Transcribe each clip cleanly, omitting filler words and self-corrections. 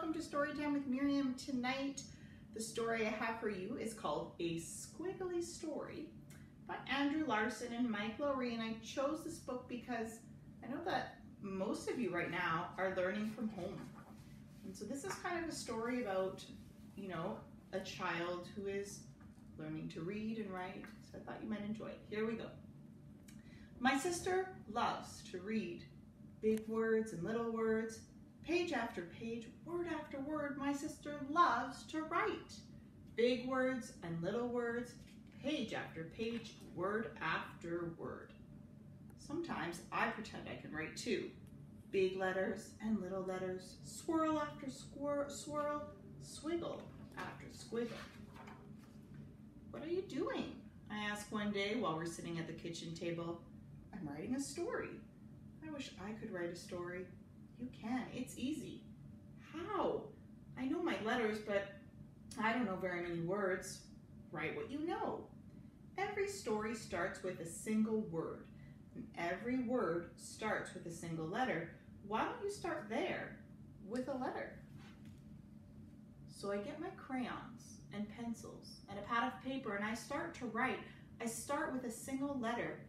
welcome to Storytime with Miriam. Tonight, the story I have for you is called A Squiggly Story by Andrew Larson and Mike Lowry. And I chose this book because I know that most of you right now are learning from home. And so this is kind of a story about, a child who is learning to read and write. So I thought you might enjoy it. Here we go. My sister loves to read big words and little words. Page after page, word after word, my sister loves to write. Big words and little words, page after page, word after word. Sometimes I pretend I can write too. Big letters and little letters, swirl after swirl, swiggle after squiggle. What are you doing? I ask one day while we're sitting at the kitchen table. I'm writing a story. I wish I could write a story. You can, it's easy. How? I know my letters, but I don't know very many words. Write what you know. Every story starts with a single word, and every word starts with a single letter. Why don't you start there with a letter? So I get my crayons and pencils and a pad of paper and I start to write. I start with a single letter.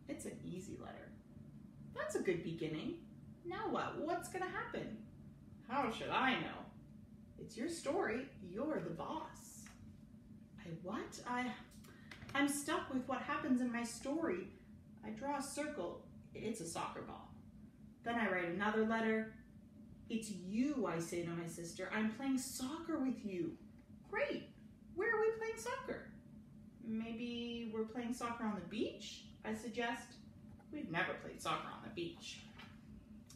It's an easy letter. That's a good beginning. Now what? What's going to happen? How should I know? It's your story. You're the boss. I'm stuck with what happens in my story. I draw a circle. It's a soccer ball. Then I write another letter. It's you, I say to my sister. I'm playing soccer with you. Great. Where are we playing soccer? Maybe we're playing soccer on the beach, I suggest. We've never played soccer on the beach.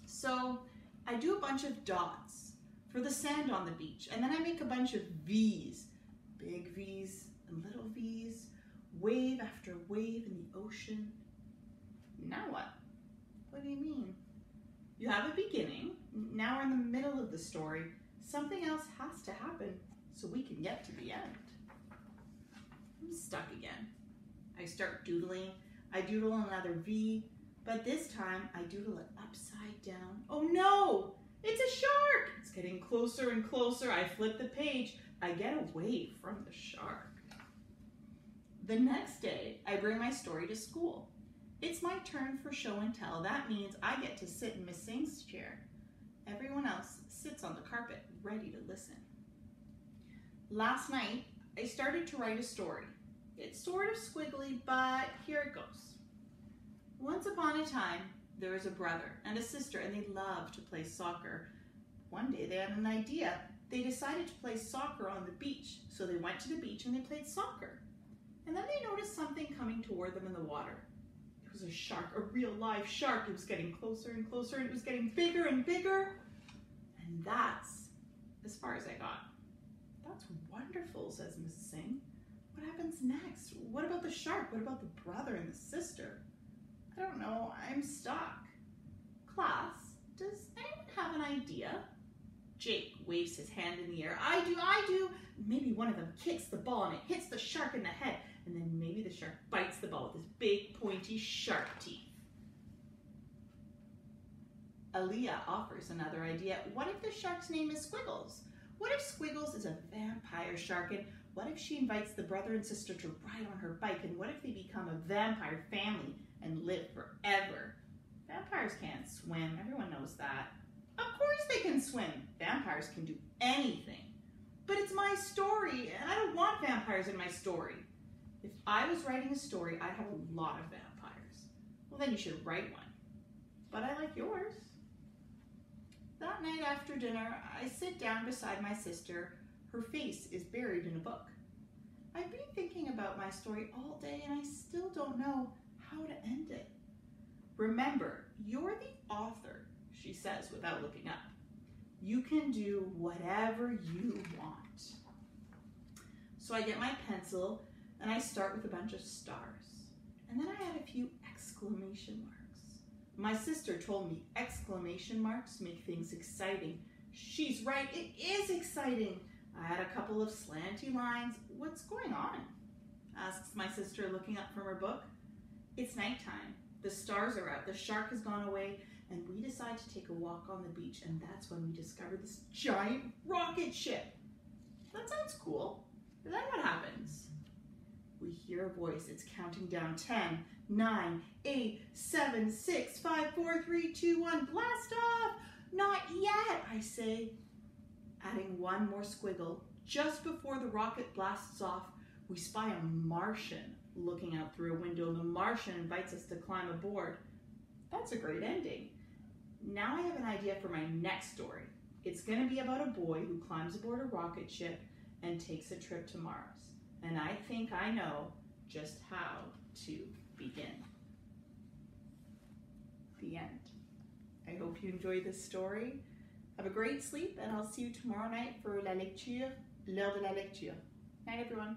So I do a bunch of dots for the sand on the beach, and then I make a bunch of V's, big V's and little V's, wave after wave in the ocean. Now what? What do you mean? You have a beginning. Now we're in the middle of the story. Something else has to happen so we can get to the end. I'm stuck again. I start doodling. I doodle another V, but this time I doodle it upside down. Oh no, it's a shark. It's getting closer and closer. I flip the page. I get away from the shark. The next day, I bring my story to school. It's my turn for show and tell. That means I get to sit in Miss Singh's chair. Everyone else sits on the carpet, ready to listen. Last night, I started to write a story. It's sort of squiggly, but here it goes. Once upon a time, there was a brother and a sister, and they loved to play soccer. One day, they had an idea. They decided to play soccer on the beach, so they went to the beach and they played soccer. And then they noticed something coming toward them in the water. It was a shark, a real live shark. It was getting closer and closer, and it was getting bigger and bigger. And that's as far as I got. That's wonderful, says Mrs. Singh. What happens next? What about the shark? What about the brother and the sister? I don't know, I'm stuck. Class, does anyone have an idea? Jake waves his hand in the air. I do. Maybe one of them kicks the ball and it hits the shark in the head, and then maybe the shark bites the ball with his big pointy shark teeth. Aaliyah offers another idea. What if the shark's name is Squiggles? What if Squiggles is a vampire shark, and what if she invites the brother and sister to ride on her bike, and what if they become a vampire family and live forever? Vampires can't swim, everyone knows that. Of course they can swim. Vampires can do anything. But it's my story, and I don't want vampires in my story. If I was writing a story, I'd have a lot of vampires. Well, then you should write one. But I like yours. That night after dinner, I sit down beside my sister. Her face is buried in a book. I've been thinking about my story all day, and I still don't know how to end it. Remember, you're the author, she says without looking up. You can do whatever you want. So I get my pencil and I start with a bunch of stars. And then I add a few exclamation marks. My sister told me exclamation marks make things exciting. She's right, it is exciting. I add a couple of slanty lines. What's going on? Asks my sister looking up from her book. It's nighttime. The stars are out. The shark has gone away. and we decide to take a walk on the beach, and that's when we discover this giant rocket ship. That sounds cool. And then what happens? We hear a voice. It's counting down 10, 9, 8, 7, 6, 5, 4, 3, 2, 1. Blast off! Not yet, I say, adding one more squiggle. Just before the rocket blasts off, we spy a Martian looking out through a window, and the Martian invites us to climb aboard. That's a great ending. Now I have an idea for my next story. It's going to be about a boy who climbs aboard a rocket ship and takes a trip to Mars. And I think I know just how to begin. The end. I hope you enjoyed this story. Have a great sleep, and I'll see you tomorrow night for la lecture, l'heure de la lecture. Night, everyone.